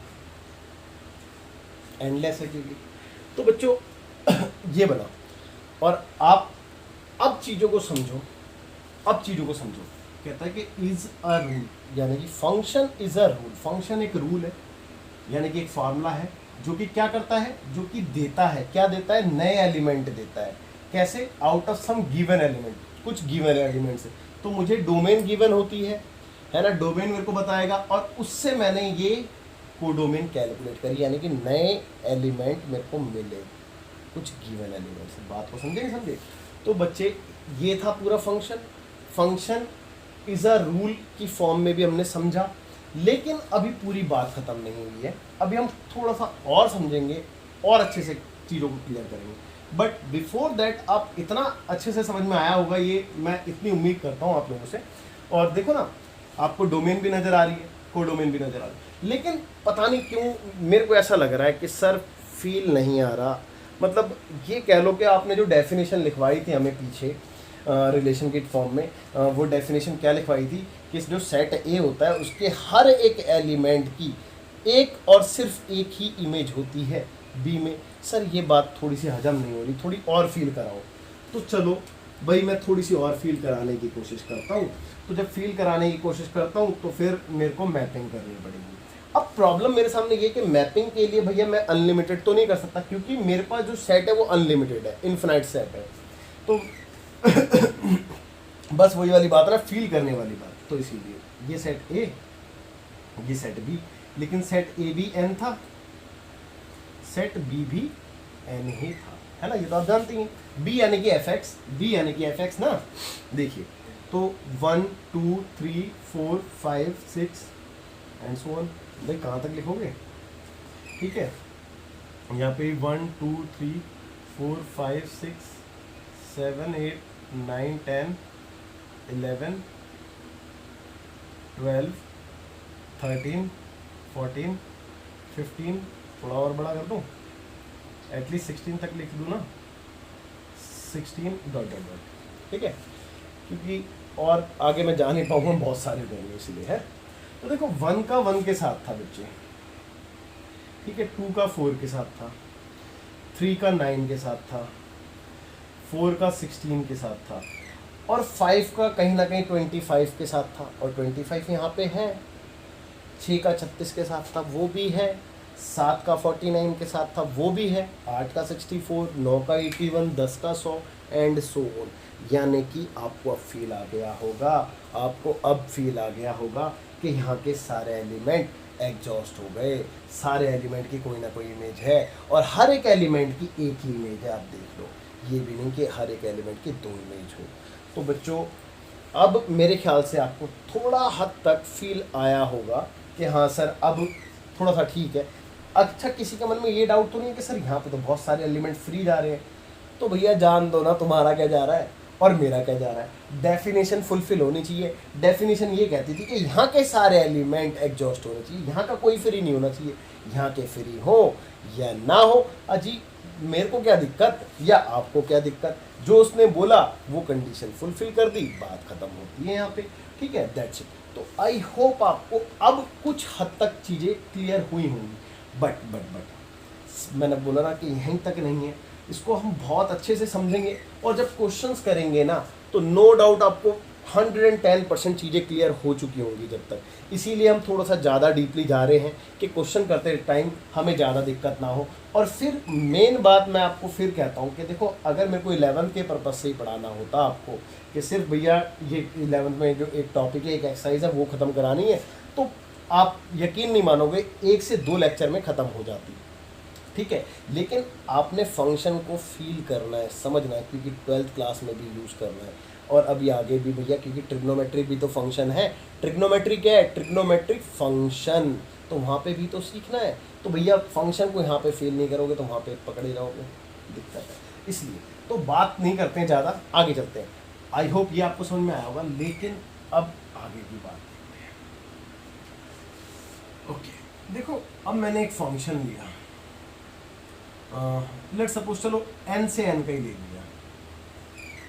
एंडलेस है क्योंकि। तो बच्चों ये बना, और आप अब चीज़ों को समझो, कहता है कि इज अ रूल, यानी कि function is a rule, function एक रूल है, यानी कि एक फार्मूला है जो कि क्या करता है, जो कि देता है, क्या देता है, नए एलिमेंट देता है। कैसे, out of some given element, कुछ गिवन एलिमेंट से। तो मुझे डोमेन गिवन होती है ना, डोमेन मेरे को बताएगा, और उससे मैंने ये कोडोमेन कैलकुलेट करी, यानी कि नए एलिमेंट मेरे को मिले कुछ गिवन एलिमेंट से। बात को समझे नहीं समझे। तो बच्चे ये था पूरा फंक्शन इज अ रूल की फॉर्म में भी हमने समझा, लेकिन अभी पूरी बात खत्म नहीं हुई है, अभी हम थोड़ा सा और समझेंगे और अच्छे से चीज़ों को क्लियर करेंगे। बट बिफोर दैट आप इतना अच्छे से समझ में आया होगा, ये मैं इतनी उम्मीद करता हूँ आप लोगों से। और देखो ना, आपको डोमेन भी नज़र आ रही है, कोडोमेन भी नज़र आ रही है, लेकिन पता नहीं क्यों मेरे को ऐसा लग रहा है कि सर फील नहीं आ रहा। मतलब ये कह लो कि आपने जो डेफिनेशन लिखवाई थी हमें पीछे रिलेशन के फॉर्म में, वो डेफिनेशन क्या लिखवाई थी कि जो सेट ए होता है उसके हर एक एलिमेंट की एक और सिर्फ एक ही इमेज होती है बी में। सर ये बात थोड़ी सी हजम नहीं हो रही, थोड़ी और फील कराओ। तो चलो भाई, मैं थोड़ी सी और फील कराने की कोशिश करता हूँ। तो जब फील कराने की कोशिश करता हूँ तो फिर मेरे को मैपिंग करनी पड़ेगी। अब प्रॉब्लम मेरे सामने ये कि मैपिंग के लिए भैया मैं अनलिमिटेड तो नहीं कर सकता, क्योंकि मेरे पास जो सेट है वो अनलिमिटेड है, इन्फिनाइट सेट है। तो बस वही वाली बात है ना, फील करने वाली बात। तो इसीलिए ये सेट ए, ये सेट बी, लेकिन सेट ए भी एन था, सेट बी भी एन ही था, है ना, ये तो आप जानते हैं। बी यानी कि एफ एक्स, बी यानी कि एफ एक्स ना। देखिए तो 1 2 3 4 5 6 एंड सो ऑन। भाई कहाँ तक लिखोगे, ठीक है, यहाँ पे 1 2 3 4 5 6 7 8 9 10 11 12 13 14 15, थोड़ा और बड़ा कर दूँ, एटलीस्ट 16 तक लिख दूँ ना, 16 डॉट डॉट डॉट, ठीक है, क्योंकि और आगे मैं जा नहीं पाऊँगा, बहुत सारे वैल्यू इसलिए है। तो देखो 1 का 1 के साथ था बच्चे, ठीक है, 2 का 4 के साथ था, 3 का 9 के साथ था, 4 का 16 के साथ था, और 5 का कहीं ना कहीं 25 के साथ था, और 25 यहाँ पे है। 6 का 36 के साथ था, वो भी है। 7 का 49 के साथ था, वो भी है। 8 का 64, 9 का 81, 10 का 100 एंड सो ऑन। यानी कि आपको अब फील आ गया होगा, आपको अब फील आ गया होगा कि यहाँ के सारे एलिमेंट एग्जॉस्ट हो गए, सारे एलिमेंट की कोई ना कोई इमेज है, और हर एक एलिमेंट की एक ही इमेज है। आप देख लो, ये भी नहीं कि हर एक एलिमेंट की 2 इमेज हो। तो बच्चों अब मेरे ख्याल से आपको थोड़ा हद तक फील आया होगा कि हाँ सर अब थोड़ा सा ठीक है। अच्छा, किसी के मन में ये डाउट तो नहीं है कि सर यहाँ पे तो बहुत सारे एलिमेंट फ्री जा रहे हैं। तो भैया जान दो ना, तुम्हारा क्या जा रहा है और मेरा क्या जा रहा है। डेफिनेशन फुलफिल होनी चाहिए। डेफिनेशन ये कहती थी कि यहाँ के सारे एलिमेंट एग्जॉस्ट होने चाहिए, यहाँ का कोई फ्री नहीं होना चाहिए। यहाँ के फ्री हो या ना हो, अजी मेरे को क्या दिक्कत या आपको क्या दिक्कत, जो उसने बोला वो कंडीशन फुलफिल कर दी, बात खत्म होती है यहाँ पे। ठीक है, दैट्स इट। तो आई होप आपको अब कुछ हद तक चीज़ें क्लियर हुई होंगी। बट मैंने बोला ना कि यहीं तक नहीं है, इसको हम बहुत अच्छे से समझेंगे और जब क्वेश्चंस करेंगे ना तो नो डाउट आपको 110% चीज़ें क्लियर हो चुकी होंगी जब तक। इसीलिए हम थोड़ा सा ज़्यादा डीपली जा रहे हैं कि क्वेश्चन करते टाइम हमें ज़्यादा दिक्कत ना हो। और फिर मेन बात मैं आपको फिर कहता हूँ कि देखो, अगर मेरे को 11th के पर्पज़ से ही पढ़ाना होता आपको कि सिर्फ भैया ये 11th में जो एक टॉपिक है, एक एक्सरसाइज है, वो ख़त्म करानी है, तो आप यकीन नहीं मानोगे 1 से 2 लेक्चर में ख़त्म हो जाती। ठीक है, लेकिन आपने फंक्शन को फील करना है, समझना है, क्योंकि 12th क्लास में भी यूज़ करना है और अभी आगे भी भैया, क्योंकि ट्रिग्नोमेट्री भी तो फंक्शन है। ट्रिग्नोमेट्री क्या है? ट्रिग्नोमेट्रिक फंक्शन, तो वहाँ पे भी तो सीखना है। तो भैया फंक्शन को यहाँ पे फील नहीं करोगे तो वहाँ पे पकड़े जाओगे, दिक्कत है। इसलिए तो बात नहीं करते हैं ज़्यादा, आगे चलते हैं। आई होप ये आपको समझ में आया होगा। लेकिन अब आगे की बात करते हैं। ओके, देखो अब मैंने एक फंक्शन लिया, लेट्स सपोज, चलो n से n का ही ले लिया,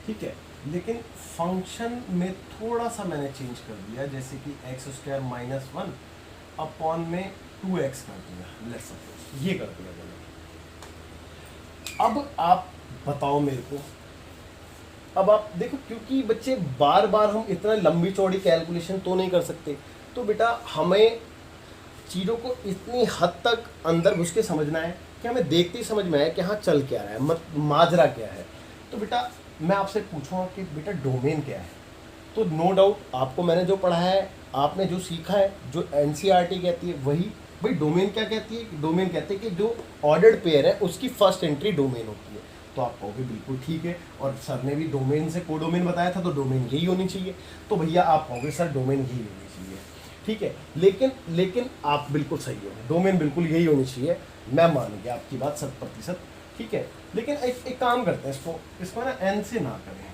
ठीक है, लेकिन फंक्शन में थोड़ा सा मैंने चेंज कर दिया, जैसे कि x² - 1 अपॉन में 2x कर दिया, लेट्स सपोज ये कर दिया मैंने। अब आप बताओ मेरे को, अब आप देखो, क्योंकि बच्चे बार बार हम इतना लंबी चौड़ी कैलकुलेशन तो नहीं कर सकते, तो बेटा हमें चीज़ों को इतनी हद तक अंदर घुस के समझना है कि हमें देखते ही समझ में आए कि हाँ चल क्या रहा है, माजरा क्या है। तो बेटा मैं आपसे पूछूंगा कि बेटा डोमेन क्या है, तो नो डाउट आपको मैंने जो पढ़ा है, आपने जो सीखा है, जो एनसीईआरटी कहती है वही। भाई डोमेन क्या कहती है? डोमेन कहते हैं कि जो ऑर्डर्ड पेयर है उसकी फर्स्ट एंट्री डोमेन होती है। तो आप कहोगे बिल्कुल ठीक है, और सर ने भी डोमेन से कोडोमेन बताया था, तो डोमेन यही होनी चाहिए। तो भैया आप कहोगे सर डोमेन यही होनी चाहिए, ठीक है, लेकिन आप बिल्कुल सही हो, डोमेन बिल्कुल यही होनी चाहिए, मैं मान गया आपकी बात 100%, ठीक है। लेकिन एक काम करते हैं, इसको ना n से ना करें,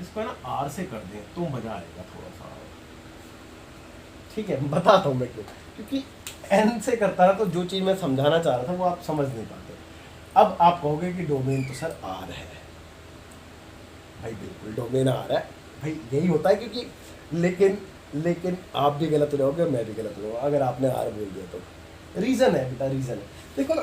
इसको ना r से कर दें तो मज़ा आएगा थोड़ा सा, ठीक है। बताता हूँ मैं क्यों, क्योंकि n से करता ना तो जो चीज़ मैं समझाना चाह रहा था वो आप समझ नहीं पाते। अब आप कहोगे कि डोमेन तो सर r है, भाई बिल्कुल डोमेन r है, भाई यही होता है, क्योंकि लेकिन आप भी गलत रहोगे और मैं भी गलत रहूँगा अगर आपने r बोल दिया तो। रीज़न है बेटा, रीज़न है। देखो ना,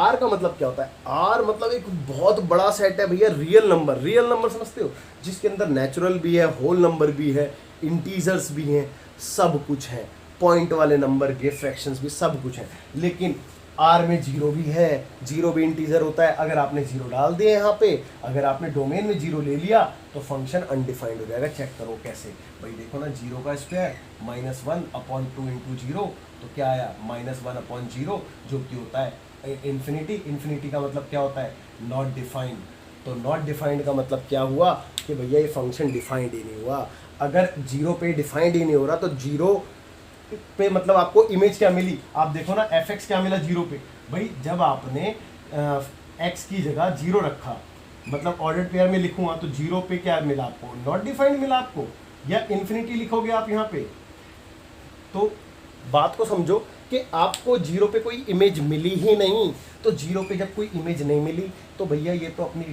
r का मतलब क्या होता है? r मतलब एक बहुत बड़ा सेट है भैया, रियल नंबर समझते हो, जिसके अंदर नेचुरल भी है, होल नंबर भी है, इंटीजर्स भी हैं, सब कुछ है, पॉइंट वाले नंबर के फ्रैक्शंस भी, सब कुछ है। लेकिन r में जीरो भी है, जीरो भी इंटीजर होता है। अगर आपने जीरो डाल दिया यहाँ पे, अगर आपने डोमेन में जीरो ले लिया तो फंक्शन अनडिफाइंड हो जाएगा। चेक करो कैसे, भाई देखो ना, जीरो का स्क्वायर -1/2 × 0, तो क्या आया? -1/0, जो कि होता है इन्फिनिटी का मतलब क्या होता है? Not defined. तो नॉट डिफाइंड का मतलब क्या हुआ कि भैया ये फंक्शन डिफाइंड ही नहीं हुआ। अगर जीरो पे डिफाइंड ही नहीं हो रहा तो जीरो पे मतलब आपको इमेज क्या मिली? आप देखो ना, fx क्या मिला जीरो पे? भाई जब आपने x की जगह जीरो रखा, मतलब ऑर्डर्ड पेयर में लिखूंगा तो जीरो पे क्या मिला आपको? नॉट डिफाइंड मिला आपको, या इन्फिनिटी लिखोगे आप यहाँ पे। तो बात को समझो कि आपको जीरो पे कोई इमेज मिली ही नहीं, तो जीरो पे जब कोई इमेज नहीं मिली तो भैया ये तो अपनी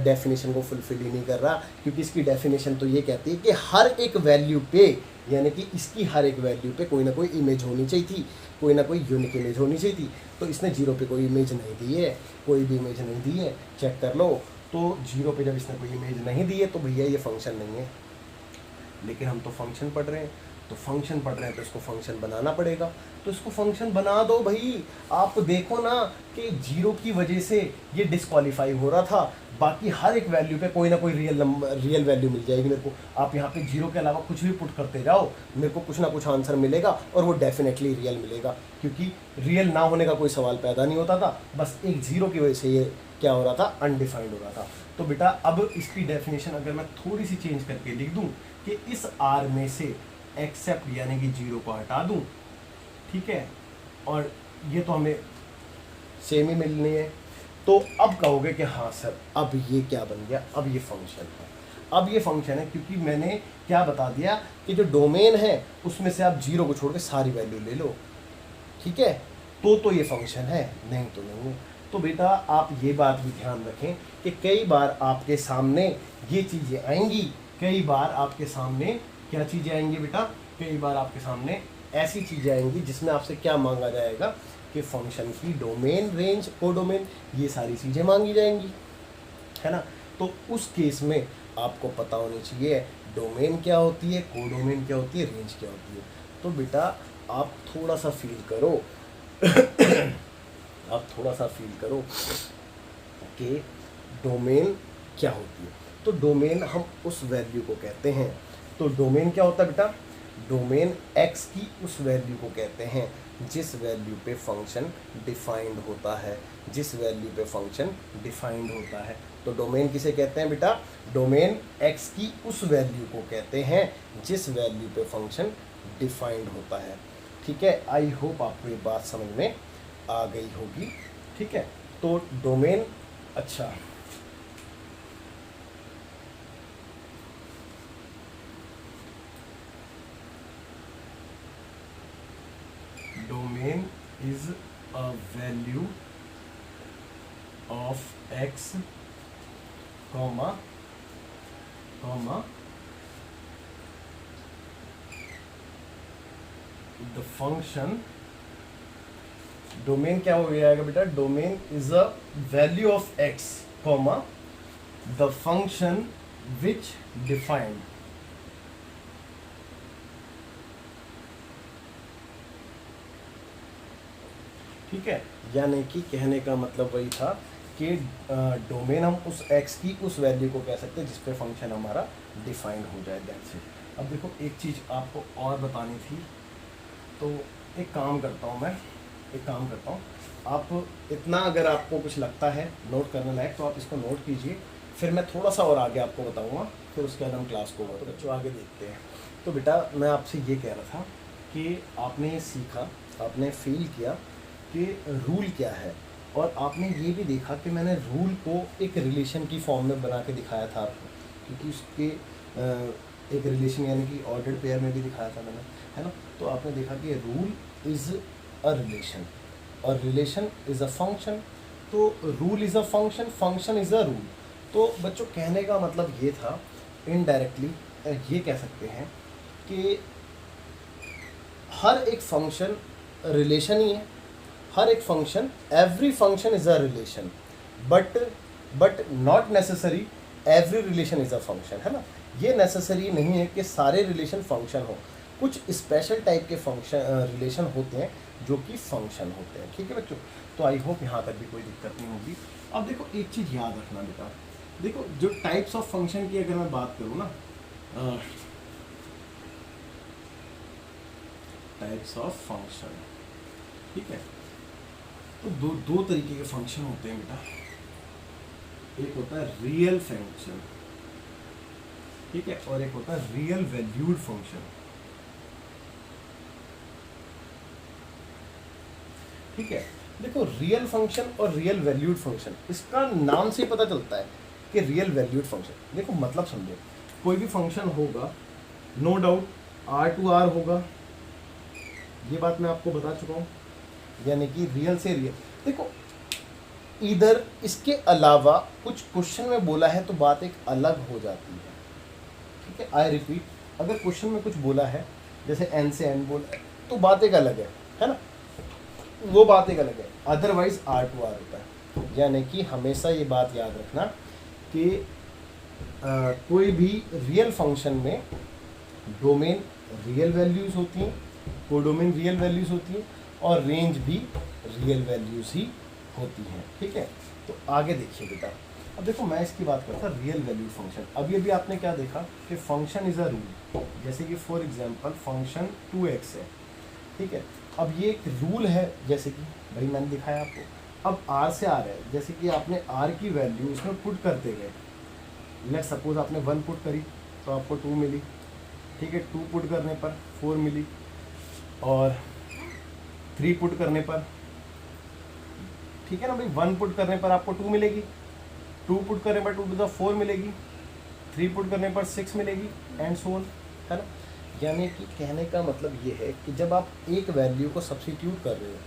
डेफिनेशन को फुलफिल ही नहीं कर रहा, क्योंकि इसकी डेफिनेशन तो ये कहती है कि हर एक वैल्यू पे, यानी कि इसकी हर एक वैल्यू पे कोई ना कोई इमेज होनी चाहिए थी, कोई ना कोई यूनिक इमेज होनी चाहिए थी। तो इसने जीरो पे कोई इमेज नहीं दी है, कोई भी इमेज नहीं दी है, चेक कर लो। तो जीरो पे जब इसने कोई इमेज नहीं दी है तो भैया ये फंक्शन नहीं है। लेकिन हम तो फंक्शन पढ़ रहे हैं, तो फंक्शन पढ़ रहे हैं तो इसको फंक्शन बनाना पड़ेगा, तो इसको फंक्शन बना दो भाई। आप देखो ना कि जीरो की वजह से ये डिस्क्वालीफाई हो रहा था, बाकी हर एक वैल्यू पे कोई ना कोई रियल वैल्यू मिल जाएगी मेरे को। आप यहाँ पे जीरो के अलावा कुछ भी पुट करते जाओ, मेरे को कुछ ना कुछ आंसर मिलेगा, और वो डेफिनेटली रियल मिलेगा, क्योंकि रियल ना होने का कोई सवाल पैदा नहीं होता था, बस एक जीरो की वजह से ये क्या हो रहा था? अनडिफाइंड हो रहा था। तो बेटा अब इसकी डेफिनेशन अगर मैं थोड़ी सी चेंज करके लिख दूं कि इस आर में से एक्सेप्ट यानी कि 0 को हटा दूं, ठीक है, और ये तो हमें सेम ही मिलनी है। तो अब कहोगे कि हाँ सर अब ये क्या बन गया, अब ये फंक्शन है, अब ये फंक्शन है, क्योंकि मैंने क्या बता दिया कि जो डोमेन है उसमें से आप 0 को छोड़ के सारी वैल्यू ले लो, ठीक है, तो ये फंक्शन है, नहीं तो नहीं है। तो बेटा आप ये बात भी ध्यान रखें कि कई बार आपके सामने ये चीज़ें आएंगी, कई बार आपके सामने क्या चीज़ें आएंगी बेटा, कई बार आपके सामने ऐसी चीज़ें आएंगी जिसमें आपसे क्या मांगा जाएगा कि फंक्शन की डोमेन, रेंज, कोडोमेन, ये सारी चीज़ें मांगी जाएंगी, है ना। तो उस केस में आपको पता होनी चाहिए डोमेन क्या होती है, कोडोमेन क्या होती है, रेंज क्या होती है। तो बेटा आप थोड़ा सा फील करो आप थोड़ा सा फील करो कि डोमेन क्या होती है। तो डोमेन हम उस वैल्यू को कहते हैं, तो डोमेन क्या होता है बेटा, डोमेन x की उस वैल्यू को कहते हैं जिस वैल्यू पे फंक्शन डिफाइंड होता है, जिस वैल्यू पे फंक्शन डिफाइंड होता है। तो डोमेन किसे कहते हैं बेटा, डोमेन x की उस वैल्यू को कहते हैं जिस वैल्यू पे फंक्शन डिफाइंड होता है, ठीक है। आई होप आपको ये बात समझ में आ गई होगी, ठीक है। तो डोमेन, अच्छा domain is a value of x comma the function, domain क्या हो जाएगा बेटा, domain is a value of x comma the function which defined, ठीक है। यानी कि कहने का मतलब वही था कि डोमेन हम उस x की उस वैल्यू को कह सकते हैं जिस पे फंक्शन हमारा डिफाइंड हो जाए, दैट्स इट। अब देखो एक चीज़ आपको और बतानी थी, तो एक काम करता हूँ आप इतना अगर आपको कुछ लगता है नोट करने लायक तो आप इसको नोट कीजिए, फिर मैं थोड़ा सा और आगे आपको बताऊँगा, फिर उसके बाद हम क्लास को तो बच्चों आगे देखते हैं। तो बेटा मैं आपसे ये कह रहा था कि आपने ये सीखा, आपने फील किया कि रूल क्या है, और आपने ये भी देखा कि मैंने रूल को एक रिलेशन की फॉर्म में बना के दिखाया था आपको, क्योंकि उसके एक रिलेशन यानी कि ऑर्डर्ड पेयर में भी दिखाया था मैंने, है ना। तो आपने देखा कि रूल इज़ अ रिलेशन और रिलेशन इज़ अ फंक्शन, तो rule is a function, function is a rule. तो बच्चों कहने का मतलब ये था, इनडायरेक्टली ये कह सकते हैं कि हर एक फंक्शन रिलेशन ही है, हर एक function, every function is a relation, but not necessary every relation is a function, है ना। ये नेसेसरी नहीं है कि सारे रिलेशन फंक्शन हो, कुछ स्पेशल टाइप के फंक्शन रिलेशन होते हैं जो कि फंक्शन होते हैं, ठीक है बच्चों। तो आई होप यहाँ तक भी कोई दिक्कत नहीं होगी। अब देखो एक चीज़ याद रखना बेटा, देखो जो टाइप्स ऑफ फंक्शन की अगर मैं बात करूँ ना, टाइप्स ऑफ फंक्शन, ठीक है, तो दो तरीके के फंक्शन होते हैं बेटा। एक होता है रियल फंक्शन, ठीक है, और एक होता है रियल वैल्यूड फंक्शन, ठीक है। देखो रियल फंक्शन और रियल वैल्यूड फंक्शन, इसका नाम से ही पता चलता है कि रियल वैल्यूड फंक्शन। देखो मतलब समझो, कोई भी फंक्शन होगा no doubt R to R होगा, ये बात मैं आपको बता चुका हूँ, यानी कि रियल से रियल। देखो इधर इसके अलावा कुछ क्वेश्चन में बोला है तो बात एक अलग हो जाती है, ठीक है। आई रिपीट, अगर क्वेश्चन में कुछ बोला है जैसे n से n बोला है तो बात एक अलग है ना, वो बात एक अलग है, अदरवाइज R to R होता है। यानी कि हमेशा ये बात याद रखना कि कोई भी रियल फंक्शन में डोमेन रियल वैल्यूज़ होती हैं, कोडोमेन रियल वैल्यूज़ होती हैं, और रेंज भी रियल वैल्यूज़ ही होती हैं, ठीक है। तो आगे देखिए बेटा, अब देखो मैं इसकी बात करता रियल वैल्यू फंक्शन। अभी अभी आपने क्या देखा कि फंक्शन इज़ अ रूल, जैसे कि फॉर एग्जांपल फंक्शन 2x है, ठीक है। अब ये एक रूल है, जैसे कि भाई मैंने दिखाया आपको, अब r से r है, जैसे कि आपने r की वैल्यू उसमें पुट करते गए, लेट सपोज आपने 1 पुट करी तो आपको 2 मिली, ठीक है, 2 पुट करने पर 4 मिली, और 3 पुट करने पर, ठीक है ना भाई, 1 पुट करने पर आपको 2 मिलेगी, 2 पुट करने पर 2 टू द 4 मिलेगी, 3 पुट करने पर 6 मिलेगी, एंड सो ऑन, है ना। यानी कि कहने का मतलब ये है कि जब आप एक वैल्यू को सब्स्टिट्यूट कर रहे हो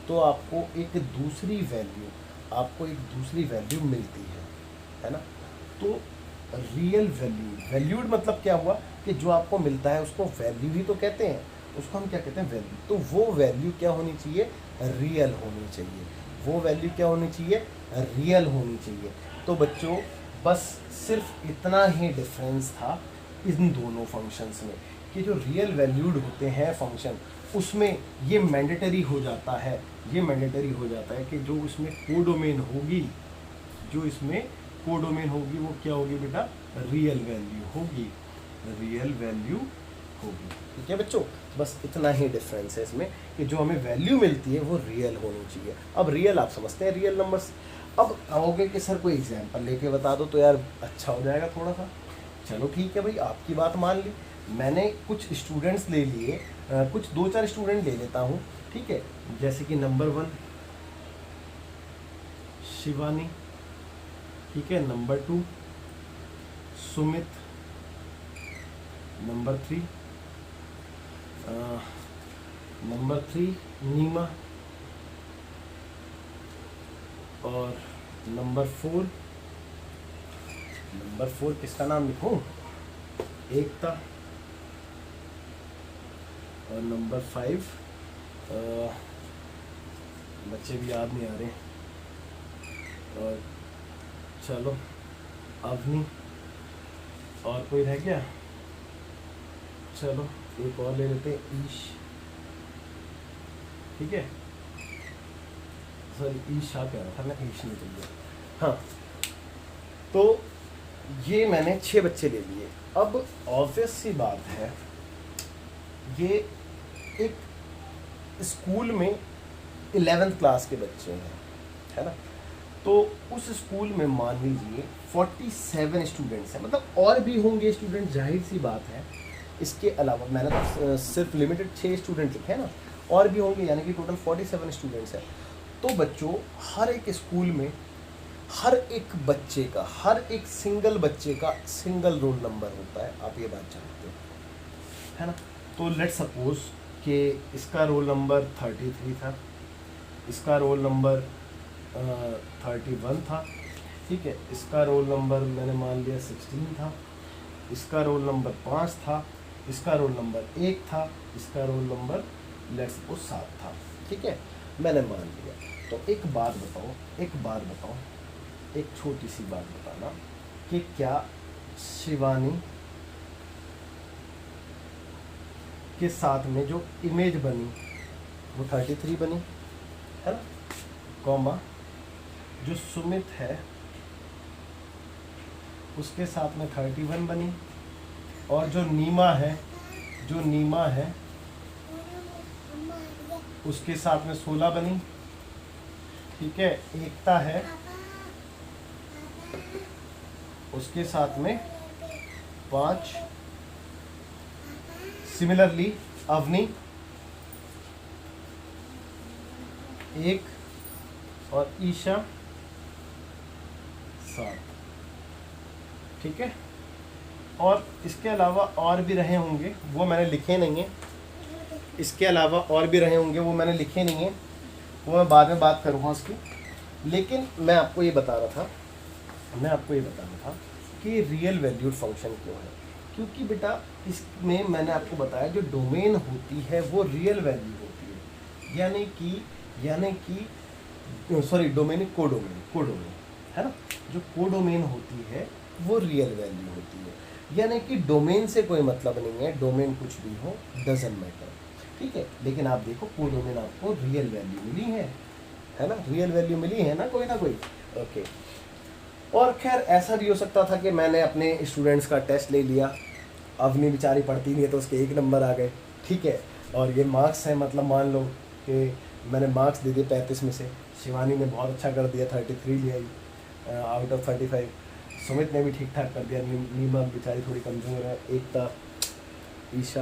तो आपको एक दूसरी वैल्यू मिलती है ना। तो रियल वैल्यूड मतलब क्या हुआ कि जो आपको मिलता है उसको वैल्यू ही तो कहते हैं, उसको हम क्या कहते हैं, वैल्यू। तो वो वैल्यू क्या होनी चाहिए, रियल होनी चाहिए, वो वैल्यू क्या होनी चाहिए, रियल होनी चाहिए। तो बच्चों बस सिर्फ इतना ही डिफरेंस था इन दोनों फंक्शंस में कि जो रियल वैल्यूड होते हैं फंक्शन, उसमें ये मैंडेटरी हो जाता है, कि जो उसमें कोडोमेन होगी, वो क्या होगी बेटा, रियल वैल्यू होगी। ठीक है बच्चों, बस इतना ही डिफरेंस है इसमें कि जो हमें वैल्यू मिलती है वो रियल होनी चाहिए। अब रियल आप समझते हैं रियल नंबर्स। अब कहोगे कि सर कोई एग्जांपल लेके बता दो तो यार अच्छा हो जाएगा थोड़ा सा। चलो ठीक है भाई, आपकी बात मान ली, मैंने कुछ स्टूडेंट्स ले लिए, कुछ 2-4 स्टूडेंट ले लेता हूँ, ठीक है। जैसे कि नंबर 1 शिवानी, ठीक है, नंबर 2 सुमित, नंबर 3 नीमा, और नंबर 4 किसका नाम लिखूं, एकता, और नंबर 5 बच्चे भी याद नहीं आ रहे, और चलो अवनी, और कोई रह गया, चलो एक और ले लेते हैं, ईश, ठीक है, सॉरी ईशा कह रहा था मैं, ईश नहीं चाहिए, हाँ। तो ये मैंने 6 बच्चे ले लिए। अब ऑब्वियस सी बात है, ये एक स्कूल में 11th क्लास के बच्चे हैं, है ना। तो उस स्कूल में मान लीजिए 47 स्टूडेंट्स हैं, मतलब और भी होंगे स्टूडेंट, जाहिर सी बात है। इसके अलावा मैंने तो सिर्फ लिमिटेड 6 स्टूडेंट लिखे हैं ना, और भी होंगे, यानी कि टोटल 47 स्टूडेंट्स हैं। तो बच्चों हर एक स्कूल में हर एक सिंगल बच्चे का सिंगल रोल नंबर होता है, आप ये बात जानते हो, है ना। तो लेट सपोज कि इसका रोल नंबर 33 था, इसका रोल नंबर 31 था, ठीक है, इसका रोल नंबर मैंने मान लिया 16 था, इसका रोल नंबर 5 था, इसका रोल नंबर 1 था, इसका रोल नंबर लेट सपोज 7 था, ठीक है, मैंने मान लिया। तो एक बात बताओ, एक छोटी सी बात बताना कि क्या शिवानी के साथ में जो इमेज बनी वो 33 बनी, है ना, कॉमा जो सुमित है उसके साथ में 31 बनी, और जो नीमा है उसके साथ में 16 बनी, ठीक है। एकता है उसके साथ में 5, सिमिलरली अवनी 1, और ईशा 7, ठीक है। और इसके अलावा और भी रहे होंगे, वो मैंने लिखे नहीं है, वो मैं बाद में बात करूँगा उसकी। लेकिन मैं आपको ये बता रहा था कि रियल वैल्यूड फंक्शन क्यों है, क्योंकि बेटा इसमें मैंने आपको बताया जो डोमेन होती है वो रियल वैल्यू होती है, यानी कि सॉरी डोमेन कोडोमेन, है ना। जो कोडोमेन होती है वो रियल वैल्यू होती है, यानी कि डोमेन से कोई मतलब नहीं है, डोमेन कुछ भी हो डजंट मैटर, ठीक है। लेकिन आप देखो कोडोमेन आपको रियल वैल्यू मिली है ना, रियल वैल्यू मिली है ना, कोई ना कोई, ओके। और खैर ऐसा भी हो सकता था कि मैंने अपने स्टूडेंट्स का टेस्ट ले लिया, अवनी बेचारी पढ़ती नहीं है तो उसके 1 नंबर आ गए, ठीक है, और ये मार्क्स हैं, मतलब मान लो कि मैंने मार्क्स दे दिए 35 में से, शिवानी ने बहुत अच्छा कर दिया 33 ले आई आउट ऑफ 35, सुमित ने भी ठीक ठाक कर दिया, नीमा बेचारी थोड़ी कमज़ोर है, एकता ईशा,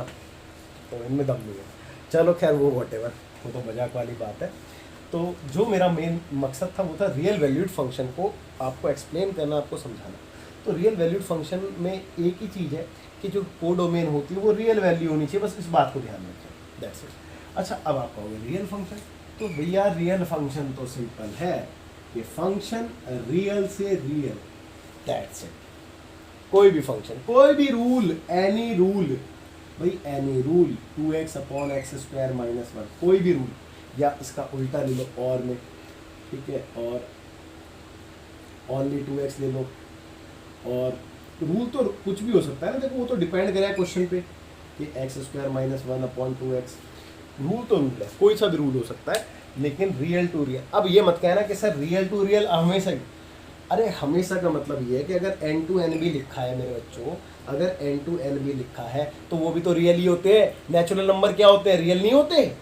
तो इनमें दम नहीं है। चलो खैर वो वॉटेवर, वो तो मजाक वाली बात है। तो जो मेरा मेन मकसद था वो था रियल वैल्यूड फंक्शन को आपको एक्सप्लेन करना, आपको समझाना। तो रियल वैल्यूड फंक्शन में एक ही चीज़ है कि जो कोडोमेन होती है वो रियल वैल्यू होनी चाहिए, बस इस बात को ध्यान रखें, दैट्स इट। अच्छा, अब आप कहोगे रियल फंक्शन, तो भैया रियल फंक्शन तो सिंपल है कि फंक्शन रियल से रियल, दैट्स इट। कोई भी फंक्शन, कोई भी रूल, एनी रूल भाई, एनी रूल 2x/x² - 1, कोई भी रूल, या इसका उल्टा ले लो और में, ठीक है, और ओनली 2x ले लो। और रूल तो कुछ भी हो सकता है ना, देखो वो तो डिपेंड करेगा क्वेश्चन पे कि x² - 1/2x। रूल तो रूल है, कोई सा भी रूल हो सकता है, लेकिन रियल टू रियल। अब ये मत कहना कि सर रियल टू रियल हमेशा ही, अरे हमेशा का मतलब ये है कि अगर n to n भी लिखा है मेरे बच्चों, अगर n to n भी लिखा है तो वो भी तो रियल ही होते हैं। नेचुरल नंबर क्या होते हैं, रियल नहीं होते हैं।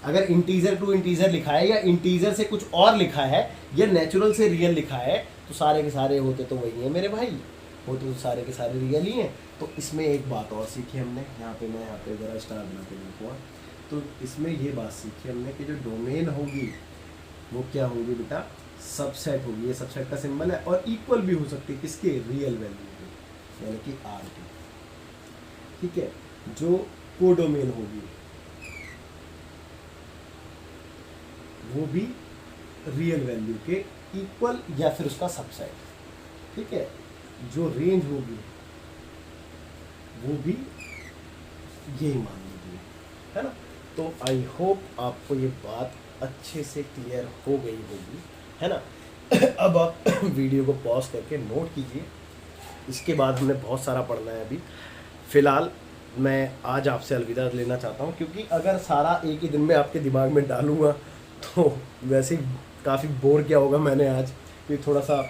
अगर इंटीजर टू इंटीजर लिखा है या इंटीजर से कुछ और लिखा है या नेचुरल से रियल लिखा है, तो सारे के सारे होते तो वही हैं मेरे भाई, होते तो सारे के सारे रियल ही हैं। तो इसमें एक बात और सीखी हमने, यहाँ पे ज़रा स्टार बना के देखो। तो इसमें ये बात सीखी हमने कि जो डोमेन होगी वो क्या होगी बेटा, सबसेट होगी। ये सबसेट का सिंबल है, और इक्वल भी हो सकती है किसके, रियल वैल्यू के, यानी कि आर की, ठीक है। जो कोडोमेन होगी वो भी रियल वैल्यू के इक्वल या फिर उसका सबसेट, ठीक है। जो रेंज होगी वो भी यही मान लीजिए, है ना। तो आई होप आपको ये बात अच्छे से क्लियर हो गई होगी, है ना। अब आप वीडियो को पॉज करके नोट कीजिए, इसके बाद हमने बहुत सारा पढ़ना है अभी। फ़िलहाल मैं आज आपसे अलविदा लेना चाहता हूँ, क्योंकि अगर सारा एक ही दिन में आपके दिमाग में डालूँगा तो वैसे ही काफ़ी बोर किया होगा मैंने आज, क्योंकि थोड़ा सा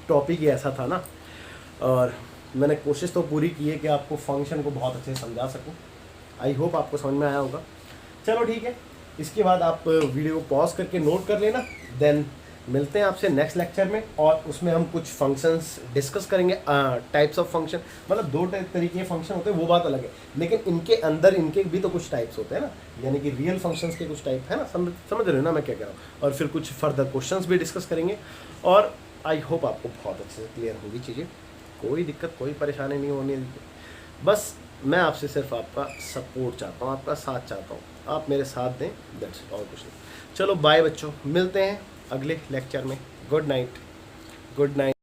टॉपिक ही ऐसा था ना। और मैंने कोशिश तो पूरी की है कि आपको फंक्शन को बहुत अच्छे से समझा सकूं। आई होप आपको समझ में आया होगा। चलो ठीक है, इसके बाद आप वीडियो को पॉज करके नोट कर लेना, देन मिलते हैं आपसे नेक्स्ट लेक्चर में, और उसमें हम कुछ फंक्शंस डिस्कस करेंगे। टाइप्स ऑफ फंक्शन, मतलब दो तरीके के फंक्शन होते हैं, वो बात अलग है, लेकिन इनके अंदर इनके भी तो कुछ टाइप्स होते हैं ना, यानी कि रियल फंक्शंस के कुछ टाइप है ना, समझ रहे हो ना मैं क्या कह रहा हूँ। और फिर कुछ फर्दर क्वेश्चंस भी डिस्कस करेंगे, और आई होप आपको बहुत अच्छे से क्लियर होगी चीज़ें। कोई दिक्कत, कोई परेशानी नहीं होनी है। बस मैं आपसे सिर्फ आपका सपोर्ट चाहता हूँ, आपका साथ चाहता हूँ, आप मेरे साथ दें, दैट्स और कुछ नहीं। चलो बाय बच्चों, मिलते हैं अगले लेक्चर में। Good night, good night.